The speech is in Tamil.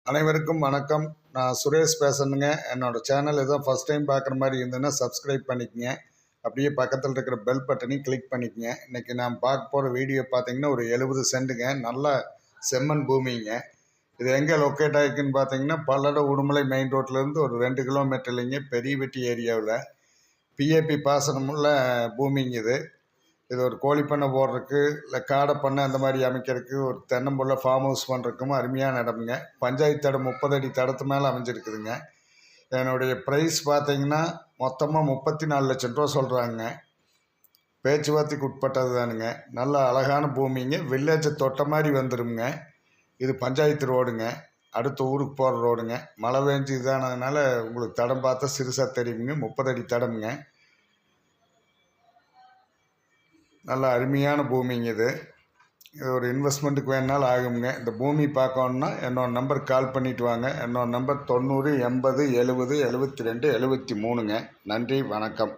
அனைவருக்கும் வணக்கம். நான் சுரேஷ் பேசுறேங்க. என்னோடய சேனல் எதுவும் ஃபஸ்ட் டைம் பார்க்குற மாதிரி இருந்ததுன்னா சப்ஸ்கிரைப் பண்ணிக்கங்க. அப்படியே பக்கத்தில் இருக்கிற பெல் பட்டனையும் கிளிக் பண்ணிக்கங்க. இன்றைக்கி நான் பார்க்க போகிற வீடியோ பார்த்தீங்கன்னா ஒரு 70 சென்ட்டுங்க. நல்ல செம்மண் பூமிங்க. இது எங்கே லொக்கேட் ஆகிருக்குன்னு பார்த்தீங்கன்னா பல்லட உடுமலை மெயின் ரோட்லேருந்து ஒரு 2 கிலோமீட்டர்லைங்க, பெரியவெட்டி ஏரியாவில். பிஏபி பாசனமுள்ள பூமிங்க இது. இது ஒரு கோழி பண்ணை போடுறதுக்கு, இல்லை காடை பண்ணை அந்த மாதிரி அமைக்கிறதுக்கு, ஒரு தென்னம்புள்ள ஃபார்ம் ஹவுஸ் பண்ணுறதுக்கும் அருமையான இடமுங்க. பஞ்சாயத்து தடம் 30 அடி தடத்து மேலே அமைஞ்சிருக்குதுங்க. என்னுடைய ப்ரைஸ் பார்த்தீங்கன்னா மொத்தமாக 34 லட்சம் ரூபா சொல்கிறாங்க. பேச்சுவார்த்தைக்கு உட்பட்டது தானுங்க. நல்ல அழகான பூமிங்க. வில்லேஜை தொட்ட மாதிரி வந்துடுங்க. இது பஞ்சாயத்து ரோடுங்க. அடுத்த ஊருக்கு போகிற ரோடுங்க. மழை பெஞ்சு இதானதுனால உங்களுக்கு தடம் பார்த்தா சிறுசாக தெரியுங்க. 30 அடி தடமுங்க. நல்ல அருமையான பூமிங்க இது. ஒரு இன்வெஸ்ட்மெண்ட்டுக்கு வேணாலும் ஆகுங்க. இந்த பூமி பார்க்கணுன்னா என்னோடய நம்பருக்கு கால் பண்ணிவிட்டு வாங்க. என்னோடய நம்பர் 90 80 70 72 73ங்க. நன்றி, வணக்கம்.